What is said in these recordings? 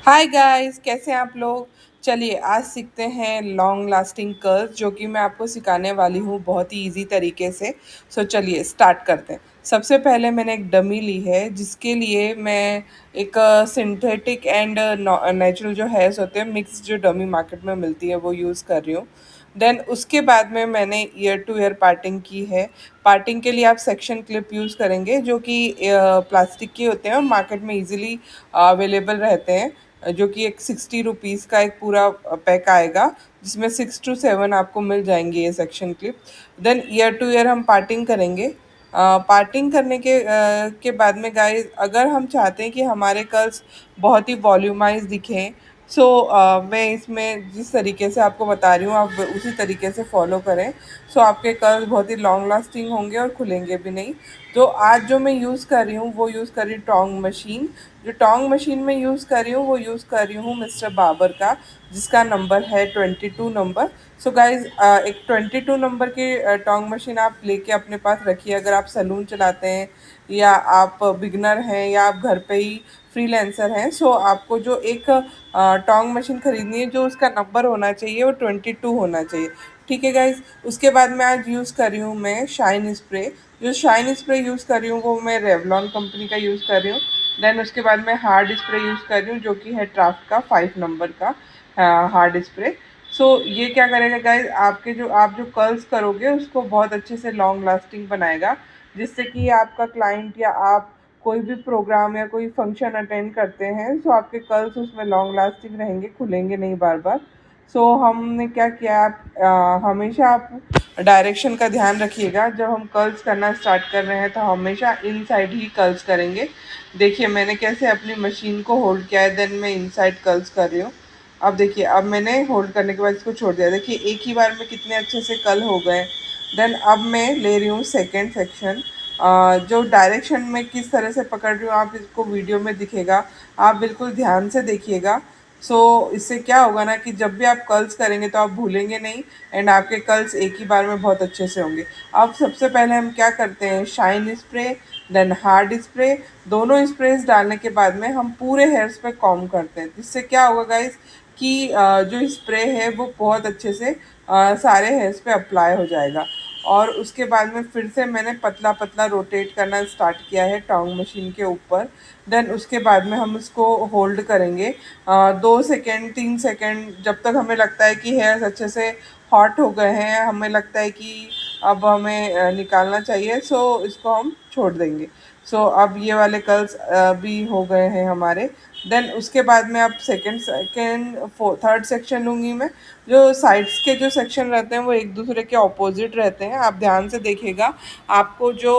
Hi guys, कैसे हैं आप लोग। चलिए आज सीखते हैं लॉन्ग लास्टिंग कर्ल्स जो कि मैं आपको सिखाने वाली हूँ बहुत ही इजी तरीके से। चलिए स्टार्ट करते हैं। सबसे पहले मैंने एक डमी ली है जिसके लिए मैं एक सिंथेटिक एंड नेचुरल जो हेयर्स होते हैं मिक्स जो डमी मार्केट में मिलती है वो यूज़ कर रही हूँ। देन उसके बाद में मैंने ईयर टू ईयर पार्टिंग की है। पार्टिंग के लिए आप सेक्शन क्लिप यूज़ करेंगे जो कि प्लास्टिक के होते हैं और मार्केट में इजीली अवेलेबल रहते हैं, जो कि एक 60 रुपीज़ का एक पूरा पैक आएगा जिसमें 6 to 7 आपको मिल जाएंगे ये section clip. Then year to year हम पार्टिंग करेंगे। पार्टिंग करने के बाद में गाइस, अगर हम चाहते हैं कि हमारे कर्ल्स बहुत ही वॉल्यूमाइज दिखें, मैं इसमें जिस तरीके से आपको बता रही हूँ आप उसी तरीके से फॉलो करें। आपके कर्ल्स बहुत ही लॉन्ग लास्टिंग होंगे और खुलेंगे भी नहीं। तो आज जो मैं यूज़ कर रही हूँ वो यूज़ कर रही हूँ टोंग मशीन। जो टोंग मशीन में यूज़ कर रही हूँ वो यूज़ कर रही हूँ मिस्टर बाबर का, जिसका नंबर है 22 नंबर। गाइज, एक 22 नंबर की टोंग मशीन आप लेके अपने पास रखिए। अगर आप सैलून चलाते हैं या आप बिगनर हैं या आप घर पे ही फ्रीलांसर हैं, आपको जो एक टोंग मशीन खरीदनी है जो उसका नंबर होना चाहिए वो 22 होना चाहिए। ठीक है गाइज। उसके बाद मैं आज यूज़ कर रही हूँ मैं शाइन स्प्रे। जो शाइन स्प्रे यूज़ कर रही हूँ वो मैं रेवलॉन कंपनी का यूज़ कर रही हूँ। देन उसके बाद मैं हार्ड स्प्रे यूज़ कर रही हूँ जो कि है ट्राफ्ट का 5 नंबर का हार्ड स्प्रे। ये क्या करेगा गाइज, आप जो कर्ल्स करोगे उसको बहुत अच्छे से लॉन्ग लास्टिंग बनाएगा, जिससे कि आपका क्लाइंट या आप कोई भी प्रोग्राम या कोई फंक्शन अटेंड करते हैं आपके कर्ल्स उसमें लॉन्ग लास्टिंग रहेंगे, खुलेंगे नहीं बार बार। हमने क्या किया, हमेशा आप डायरेक्शन का ध्यान रखिएगा। जब हम कर्ल्स करना स्टार्ट कर रहे हैं तो हमेशा इनसाइड ही कर्ल्स करेंगे। देखिए मैंने कैसे अपनी मशीन को होल्ड किया है, देन मैं इनसाइड कर्ल्स कर रही हूँ। अब देखिए, अब मैंने होल्ड करने के बाद इसको छोड़ दिया। देखिए एक ही बार में कितने अच्छे से कर्ल हो गए। देन अब मैं ले रही हूँ सेकेंड सेक्शन। जो डायरेक्शन में किस तरह से पकड़ रही हूँ आप इसको वीडियो में दिखेगा, आप बिल्कुल ध्यान से देखिएगा। इससे क्या होगा ना कि जब भी आप कर्ल्स करेंगे तो आप भूलेंगे नहीं एंड आपके कर्ल्स एक ही बार में बहुत अच्छे से होंगे। अब सबसे पहले हम क्या करते हैं, shine spray then hard spray, दोनों स्प्रेस डालने के बाद में हम पूरे हेयर्स पे कॉम्ब करते हैं। जिससे क्या होगा गाइस कि जो स्प्रे है वो बहुत अच्छे से सारे हेयर्स पे अप्लाई हो जाएगा। और उसके बाद में फिर से मैंने पतला पतला रोटेट करना स्टार्ट किया है टोंग मशीन के ऊपर। देन उसके बाद में हम इसको होल्ड करेंगे 2 सेकेंड 3 सेकेंड, जब तक हमें लगता है कि हेयर्स अच्छे से हॉट हो गए हैं, हमें लगता है कि अब हमें निकालना चाहिए। इसको हम छोड़ देंगे। अब ये वाले कर्ल्स भी हो गए हैं हमारे। देन उसके बाद में अब सेकेंड थर्ड सेक्शन लूँगी मैं। जो साइड्स के जो सेक्शन रहते हैं वो एक दूसरे के ऑपोजिट रहते हैं, आप ध्यान से देखिएगा। आपको जो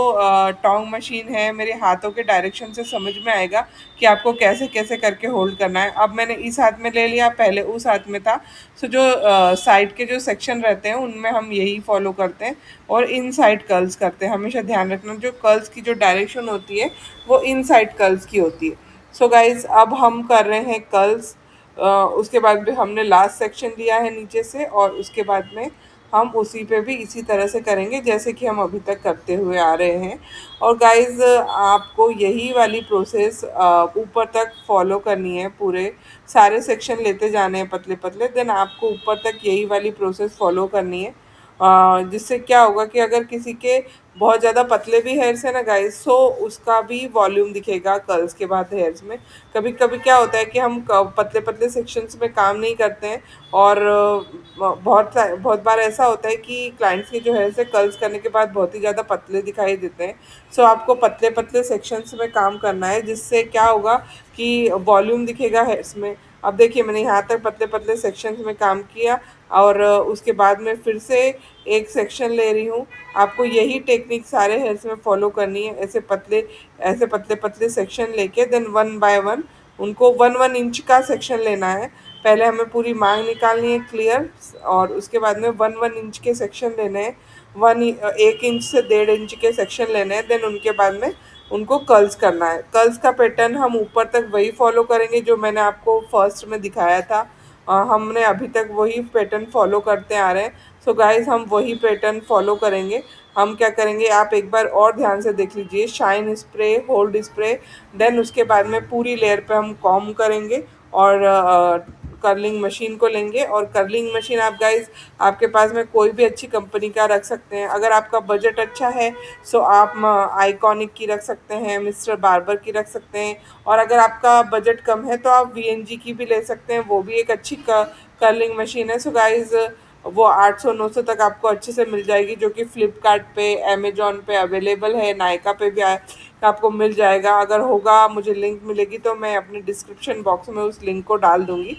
टोंग मशीन है मेरे हाथों के डायरेक्शन से समझ में आएगा कि आपको कैसे कैसे करके होल्ड करना है। अब मैंने इस हाथ में ले लिया, पहले उस हाथ में था। जो साइड के जो सेक्शन रहते हैं उनमें हम यही फॉलो करते हैं और इन साइड कर्ल्स करते हैं। हमेशा ध्यान रखना जो कर्ल्स की जो डायरेक्शन होती है वो इन साइड कर्ल्स की होती है। गाइज, अब हम कर रहे हैं कर्ल्स। उसके बाद भी हमने लास्ट सेक्शन लिया है नीचे से और उसके बाद में हम उसी पे भी इसी तरह से करेंगे जैसे कि हम अभी तक करते हुए आ रहे हैं। और गाइस, आपको यही वाली प्रोसेस ऊपर तक फॉलो करनी है। पूरे सारे सेक्शन लेते जाने हैं पतले पतले, देन आपको ऊपर तक यही वाली प्रोसेस फॉलो करनी है। जिससे क्या होगा कि अगर किसी के बहुत ज़्यादा पतले भी हेयर्स है ना गाइस, उसका भी वॉल्यूम दिखेगा कर्ल्स के बाद हेयर्स में। कभी कभी क्या होता है कि हम पतले पतले सेक्शंस में काम नहीं करते हैं और बहुत बार ऐसा होता है कि क्लाइंट्स के जो हेयर्स है कर्ल्स करने के बाद बहुत ही ज़्यादा पतले दिखाई देते हैं। आपको पतले पतले सेक्शंस में काम करना है, जिससे क्या होगा कि वॉल्यूम दिखेगा हेयर्स में। अब देखिए मैंने यहाँ तक पतले पतले सेक्शंस में काम किया और उसके बाद में फिर से एक सेक्शन ले रही हूँ। आपको यही टेक्निक सारे हेयर्स में फॉलो करनी है। ऐसे पतले पतले सेक्शन लेके देन 1 बाय 1 उनको 1 1 इंच का सेक्शन लेना है। पहले हमें पूरी मांग निकालनी है क्लियर, और उसके बाद में 1 1 इंच के सेक्शन लेने हैं। 1 इंच से 1.5 इंच के सेक्शन लेने हैं। देन उनके बाद में उनको कर्ल्स करना है। कर्ल्स का पैटर्न हम ऊपर तक वही फॉलो करेंगे जो मैंने आपको फर्स्ट में दिखाया था। हमने अभी तक वही पैटर्न फॉलो करते आ रहे हैं। गाइस, हम वही पैटर्न फॉलो करेंगे। हम क्या करेंगे, आप एक बार और ध्यान से देख लीजिए, shine spray, hold spray, then उसके बाद में पूरी लेयर पे हम कॉम्ब करेंगे और कर्लिंग मशीन को लेंगे। और कर्लिंग मशीन आप गाइस आपके पास में कोई भी अच्छी कंपनी का रख सकते हैं। अगर आपका बजट अच्छा है सो आप आइकॉनिक की रख सकते हैं, मिस्टर बार्बर की रख सकते हैं। और अगर आपका बजट कम है तो आप वीएनजी की भी ले सकते हैं, वो भी एक अच्छी कर्लिंग मशीन है। सो गाइस वो 800-900 तक आपको अच्छे से मिल जाएगी, जो कि फ़्लिपकार्ट पे, अमेज़न पे अवेलेबल है, नायका पे भी आपको मिल जाएगा। अगर होगा, मुझे लिंक मिलेगी तो मैं अपने डिस्क्रिप्शन बॉक्स में उस लिंक को डाल दूँगी।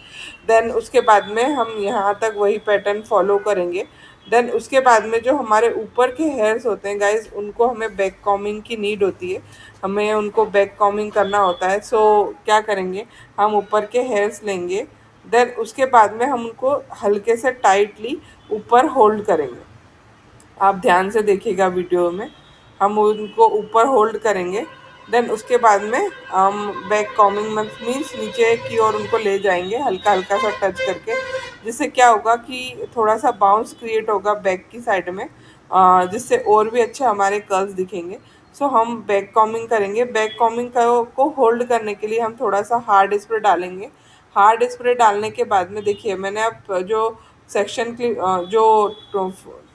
देन उसके बाद में हम यहाँ तक वही पैटर्न फॉलो करेंगे। देन उसके बाद में जो हमारे ऊपर के हेयर्स होते हैं गाइस, उनको हमें बैक कॉमिंग की नीड होती है, हमें उनको बैक कॉमिंग करना होता है। सो क्या करेंगे, हम ऊपर के हेयर्स लेंगे, देन उसके बाद में हम उनको हल्के से टाइटली ऊपर होल्ड करेंगे। आप ध्यान से देखिएगा वीडियो में, हम उनको ऊपर होल्ड करेंगे। देन उसके बाद में हम बैक कॉमिंग मीन्स नीचे की ओर उनको ले जाएंगे हल्का हल्का सा टच करके, जिससे क्या होगा कि थोड़ा सा बाउंस क्रिएट होगा बैक की साइड में, जिससे और भी अच्छे हमारे कर्ल्स दिखेंगे। सो हम बैक कॉमिंग करेंगे। बैक कॉमिंग को होल्ड करने के लिए हम थोड़ा सा हार्ड स्प्रे डालेंगे। हार्ड स्प्रे डालने के बाद में देखिए, मैंने अब जो सेक्शन की जो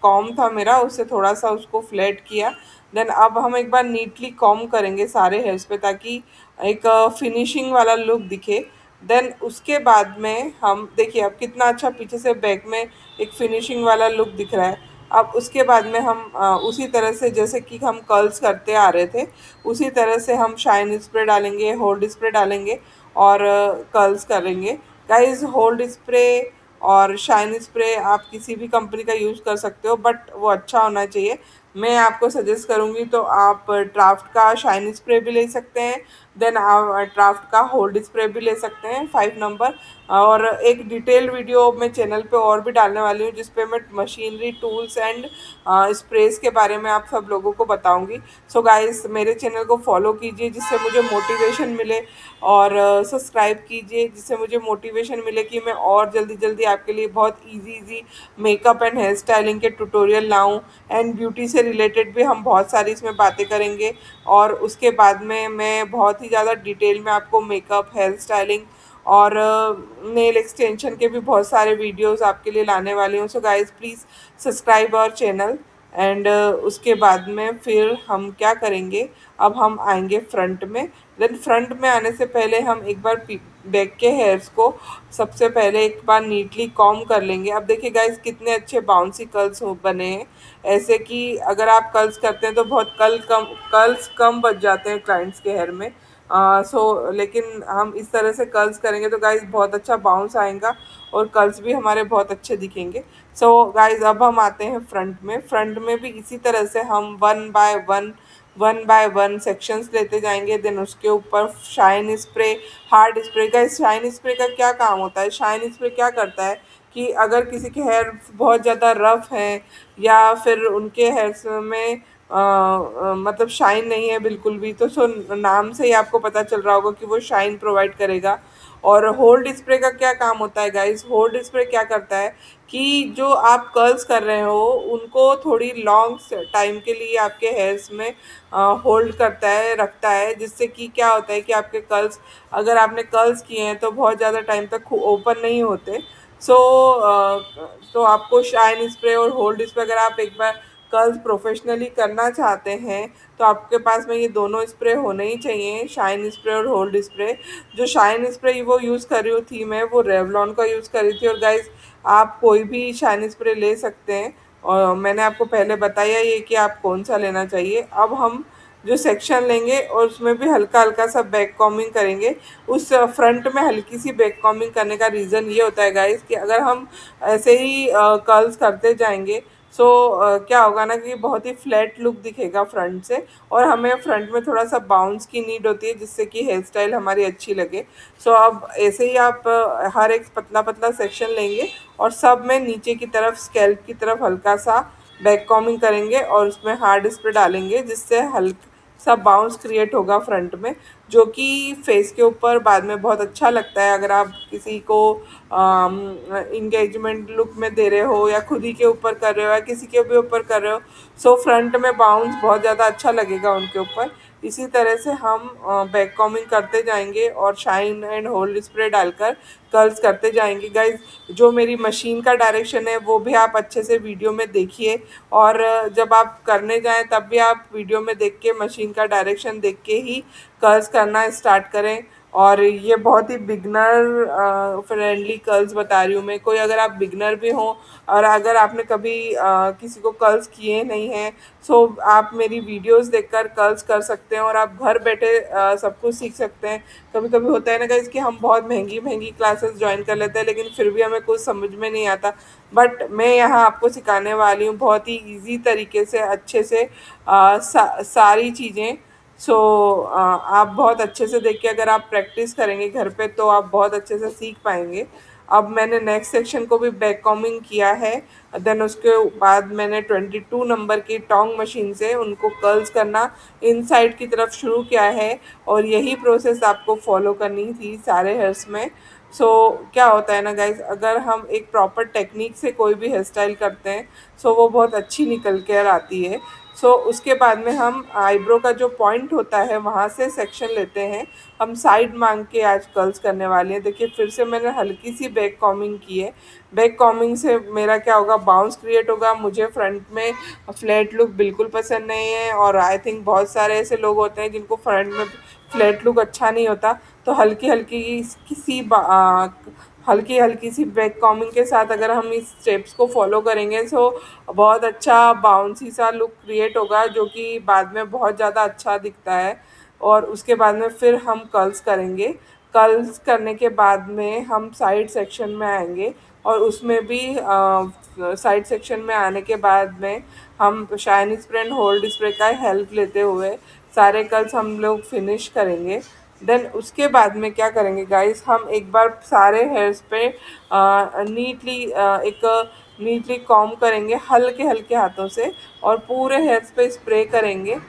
कॉम था मेरा, उससे थोड़ा सा उसको फ्लैट किया। देन अब हम एक बार नीटली कॉम करेंगे सारे हेयर्स पे, ताकि एक फिनिशिंग वाला लुक दिखे। देन उसके बाद में हम देखिए अब कितना अच्छा पीछे से बैक में एक फिनिशिंग वाला लुक दिख रहा है। अब उसके बाद में हम उसी तरह से जैसे कि हम कर्ल्स करते आ रहे थे, उसी तरह से हम शाइन स्प्रे डालेंगे, होल्ड स्प्रे डालेंगे और कर्ल्स करेंगे। गाइस होल्ड स्प्रे और शाइन स्प्रे आप किसी भी कंपनी का यूज़ कर सकते हो, बट वो अच्छा होना चाहिए। मैं आपको सजेस्ट करूँगी तो आप ड्राफ्ट का शाइन स्प्रे भी ले सकते हैं, देन आप ड्राफ्ट का होल्ड स्प्रे भी ले सकते हैं 5 नंबर। और एक डिटेल वीडियो मैं चैनल पे और भी डालने वाली हूँ, जिस पे मैं मशीनरी, टूल्स एंड स्प्रेस के बारे में आप सब लोगों को बताऊँगी। सो गाइस मेरे चैनल को फॉलो कीजिए जिससे मुझे मोटिवेशन मिले, और सब्सक्राइब कीजिए जिससे मुझे मोटिवेशन मिले कि मैं और जल्दी जल्दी आपके लिए बहुत easy makeup and hair styling के ट्यूटोरियल लाऊं। एंड ब्यूटी से रिलेटेड भी हम बहुत सारी इसमें बातें करेंगे, और उसके बाद में मैं बहुत ही ज़्यादा डिटेल में आपको मेकअप, हेयर स्टाइलिंग और नेल एक्सटेंशन के भी बहुत सारे वीडियोस आपके लिए लाने वाली हूँ। So guys please subscribe our channel. And उसके बाद में फिर हम क्या करेंगे, अब हम आएंगे फ्रंट में। देन फ्रंट में आने से पहले हम एक बार बैक के हेयर्स को सबसे पहले एक बार नीटली कॉम कर लेंगे। अब देखिए गाइस कितने अच्छे बाउंसी कर्ल्स बने हैं, ऐसे कि अगर आप कर्ल्स करते हैं तो बहुत कर्ल्स कम बच जाते हैं क्लाइंट्स के हेयर में। लेकिन हम इस तरह से कर्ल्स करेंगे तो गाइस बहुत अच्छा बाउंस आएगा और कर्ल्स भी हमारे बहुत अच्छे दिखेंगे। सो गाइस अब हम आते हैं फ्रंट में। फ्रंट में भी इसी तरह से हम वन बाय वन सेक्शंस लेते जाएंगे। देन उसके ऊपर शाइन स्प्रे, हार्ड स्प्रे। का शाइन स्प्रे का क्या काम होता है, शाइन स्प्रे क्या करता है कि अगर किसी के हेयर बहुत ज़्यादा रफ हैं या फिर उनके हेयर्स में मतलब शाइन नहीं है बिल्कुल भी, तो नाम से ही आपको पता चल रहा होगा कि वो शाइन प्रोवाइड करेगा। और होल्ड स्प्रे का क्या काम होता है गाइस, होल्ड स्प्रे क्या करता है कि जो आप कर्ल्स कर रहे हो उनको थोड़ी लॉन्ग टाइम के लिए आपके हेयर्स में होल्ड करता है, रखता है, जिससे कि क्या होता है कि आपके कर्ल्स, अगर आपने कर्ल्स किए हैं तो बहुत ज़्यादा टाइम तक ओपन नहीं होते। सो तो आपको शाइन स्प्रे और होल्ड स्प्रे, अगर आप एक बार कर्ल्स प्रोफेशनली करना चाहते हैं तो आपके पास में ये दोनों स्प्रे होने ही चाहिए, शाइन स्प्रे और होल्ड स्प्रे। जो शाइन स्प्रे वो यूज़ कर रही थी मैं, वो रेवलॉन का यूज़ कर रही थी। और गाइस आप कोई भी शाइन स्प्रे ले सकते हैं, और मैंने आपको पहले बताया ये कि आप कौन सा लेना चाहिए। अब हम जो सेक्शन लेंगे और उसमें भी हल्का हल्का सा बैक कॉमिंग करेंगे। उस फ्रंट में हल्की सी बैक कॉमिंग करने का रीज़न ये होता है गाइस कि अगर हम ऐसे ही कर्ल्स करते जाएंगे सो क्या होगा ना कि बहुत ही फ्लैट लुक दिखेगा फ्रंट से, और हमें फ्रंट में थोड़ा सा बाउंस की नीड होती है जिससे कि हेयर स्टाइल हमारी अच्छी लगे। सो अब ऐसे ही आप हर एक पतला पतला सेक्शन लेंगे और सब में नीचे की तरफ स्कैल्प की तरफ हल्का सा बैक कॉमिंग करेंगे और उसमें हार्ड स्प्रे डालेंगे, जिससे सा बाउंस क्रिएट होगा फ्रंट में, जो कि फेस के ऊपर बाद में बहुत अच्छा लगता है। अगर आप किसी को इंगेजमेंट लुक में दे रहे हो या खुद ही के ऊपर कर रहे हो या किसी के भी ऊपर कर रहे हो, सो फ्रंट में बाउंस बहुत ज़्यादा अच्छा लगेगा उनके ऊपर। इसी तरह से हम बैक कॉमिंग करते जाएंगे और शाइन एंड होल्ड स्प्रे डालकर कर्ल्स करते जाएंगे। गाइज, जो मेरी मशीन का डायरेक्शन है वो भी आप अच्छे से वीडियो में देखिए, और जब आप करने जाएं तब भी आप वीडियो में देख के मशीन का डायरेक्शन देख के ही कर्ल्स करना स्टार्ट करें। और ये बहुत ही बिगनर फ्रेंडली कर्ल्स बता रही हूँ मैं। कोई अगर आप बिगनर भी हो और अगर आपने कभी किसी को कर्ल्स किए नहीं हैं, सो आप मेरी वीडियोस देखकर कर्ल्स कर सकते हैं और आप घर बैठे सब कुछ सीख सकते हैं। कभी कभी होता है ना गाइस कि हम बहुत महंगी महंगी क्लासेस ज्वाइन कर लेते हैं लेकिन फिर भी हमें कुछ समझ में नहीं आता, बट मैं यहाँ आपको सिखाने वाली हूँ बहुत ही इजी तरीके से, अच्छे से सारी चीज़ें। सो आप बहुत अच्छे से देख के अगर आप प्रैक्टिस करेंगे घर पे तो आप बहुत अच्छे से सीख पाएंगे। अब मैंने नेक्स्ट सेक्शन को भी बैक कॉमिंग किया है, देन उसके बाद मैंने 22 नंबर की टोंग मशीन से उनको कर्ल्स करना इनसाइड की तरफ शुरू किया है, और यही प्रोसेस आपको फॉलो करनी थी सारे हेयर्स में। सो क्या होता है ना गाइज, अगर हम एक प्रॉपर टेक्निक से कोई भी हेयर स्टाइल करते हैं सो वो बहुत अच्छी निकल कर आती है। सो उसके बाद में हम आईब्रो का जो पॉइंट होता है वहाँ से सेक्शन लेते हैं, हम साइड मांग के आज कर्ल्स करने वाले हैं। देखिए फिर से मैंने हल्की सी बैक कॉमिंग की है। बैक कॉमिंग से मेरा क्या होगा, बाउंस क्रिएट होगा। मुझे फ्रंट में फ्लैट लुक बिल्कुल पसंद नहीं है, और आई थिंक बहुत सारे ऐसे लोग होते हैं जिनको फ्रंट में फ्लैट लुक अच्छा नहीं होता। तो हल्की हल्की सी हल्की हल्की सी बैक कॉमिंग के साथ अगर हम इस स्टेप्स को फॉलो करेंगे तो बहुत अच्छा बाउंसी सा लुक क्रिएट होगा, जो कि बाद में बहुत ज़्यादा अच्छा दिखता है। और उसके बाद में फिर हम कर्ल्स करेंगे। कर्ल्स करने के बाद में हम साइड सेक्शन में आएंगे, और उसमें भी साइड सेक्शन में आने के बाद में हम shine spray and hold spray का हेल्प लेते हुए सारे कर्ल्स हम लोग फिनिश करेंगे। देन उसके बाद में क्या करेंगे गाइस, हम एक बार सारे हेयर्स पे नीटली एक नीटली कॉम्ब करेंगे हल्के हल्के हाथों से, और पूरे हेयर्स पे स्प्रे करेंगे,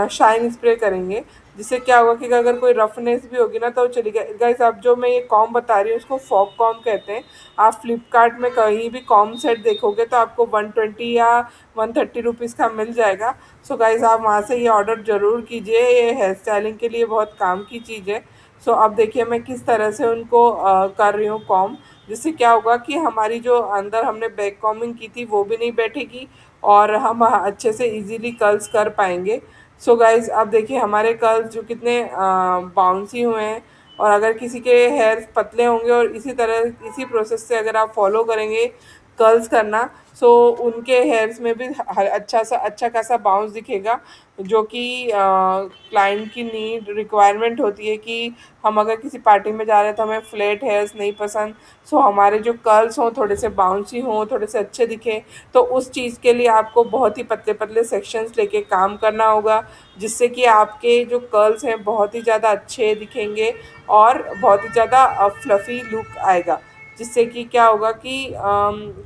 शाइन स्प्रे करेंगे। जिससे क्या होगा कि अगर कोई रफनेस भी होगी ना तो चली गई। गाइस, आप जो मैं ये कॉम्ब बता रही हूँ उसको फॉक कॉम्ब कहते हैं। आप फ्लिपकार्ट में कहीं भी कॉम्ब सेट देखोगे तो आपको 120 या 130 रुपीज़ का मिल जाएगा। सो गाइस, आप वहाँ से ये ऑर्डर ज़रूर कीजिए, ये हेयर स्टाइलिंग के लिए बहुत काम की चीज़ है। सो अब देखिए मैं किस तरह से उनको कर रही हूँ कॉम्ब, जिससे क्या होगा कि हमारी जो अंदर हमने बैक कॉम्बिंग की थी वो भी नहीं बैठेगी, और हम अच्छे से इजीली कर्ल्स कर पाएंगे। सो गाइज, अब देखिए हमारे कर्ल्स जो कितने बाउंसी हुए हैं। और अगर किसी के हेयर पतले होंगे और इसी तरह इसी प्रोसेस से अगर आप फॉलो करेंगे कर्ल्स करना, सो उनके हेयर्स में भी अच्छा खासा बाउंस दिखेगा, जो कि क्लाइंट की नीड रिक्वायरमेंट होती है कि हम अगर किसी पार्टी में जा रहे हैं तो हमें फ्लैट हेयर्स नहीं पसंद। सो हमारे जो कर्ल्स हों थोड़े से बाउंसी हों, थोड़े से अच्छे दिखें, तो उस चीज़ के लिए आपको बहुत ही पतले पतले सेक्शंस लेके काम करना होगा, जिससे कि आपके जो कर्ल्स हैं बहुत ही ज़्यादा अच्छे दिखेंगे और बहुत ही ज़्यादा फ्लफ़ी लुक आएगा। जिससे कि क्या होगा कि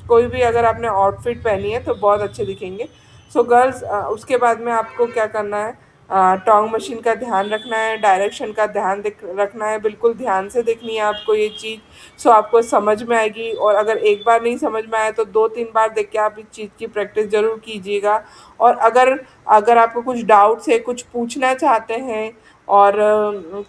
कोई भी अगर आपने आउटफिट पहनी है तो बहुत अच्छे दिखेंगे। सो गर्ल्स, उसके बाद में आपको क्या करना है, टोंग मशीन का ध्यान रखना है, डायरेक्शन का ध्यान रखना है, बिल्कुल ध्यान से देखनी है आपको ये चीज़। सो आपको समझ में आएगी, और अगर एक बार नहीं समझ में आए तो 2-3 बार देख के आप इस चीज़ की प्रैक्टिस ज़रूर कीजिएगा। और अगर अगर आपको कुछ डाउट्स है, कुछ पूछना चाहते हैं, और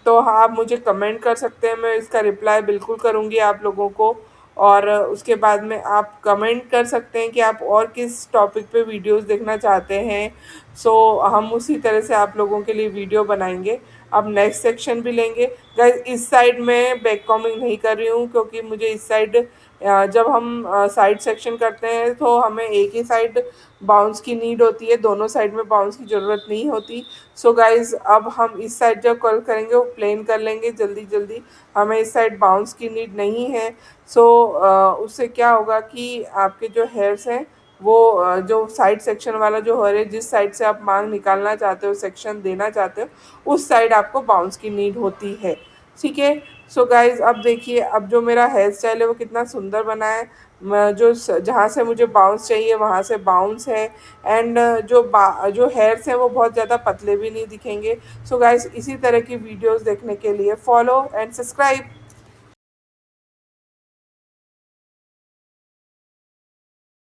तो हाँ, आप मुझे कमेंट कर सकते हैं, मैं इसका रिप्लाई बिल्कुल करूँगी आप लोगों को। और उसके बाद में आप कमेंट कर सकते हैं कि आप और किस टॉपिक पे वीडियोस देखना चाहते हैं। सो हम उसी तरह से आप लोगों के लिए वीडियो बनाएंगे। अब नेक्स्ट सेक्शन भी लेंगे। गाइस, इस साइड में बैक कॉमिंग नहीं कर रही हूँ क्योंकि मुझे इस साइड जब हम साइड सेक्शन करते हैं तो हमें एक ही साइड बाउंस की नीड होती है, दोनों साइड में बाउंस की ज़रूरत नहीं होती। सो गाइस, अब हम इस साइड जब कर्ल करेंगे वो प्लेन कर लेंगे जल्दी जल्दी, हमें इस साइड बाउंस की नीड नहीं है। सो उससे क्या होगा कि आपके जो हेयर्स हैं वो जो साइड सेक्शन वाला जो हेयर है, जिस साइड से आप मांग निकालना चाहते हो, सेक्शन देना चाहते हो, उस साइड आपको बाउंस की नीड होती है। ठीक है। सो गाइस अब देखिए अब जो मेरा हेयर स्टाइल है वो कितना सुंदर बना है। जहाँ से मुझे बाउंस चाहिए वहाँ से बाउंस है। एंड जो हेयर्स हैं वो बहुत ज़्यादा पतले भी नहीं दिखेंगे। सो गाइस इसी तरह की वीडियोस देखने के लिए फॉलो एंड सब्सक्राइब।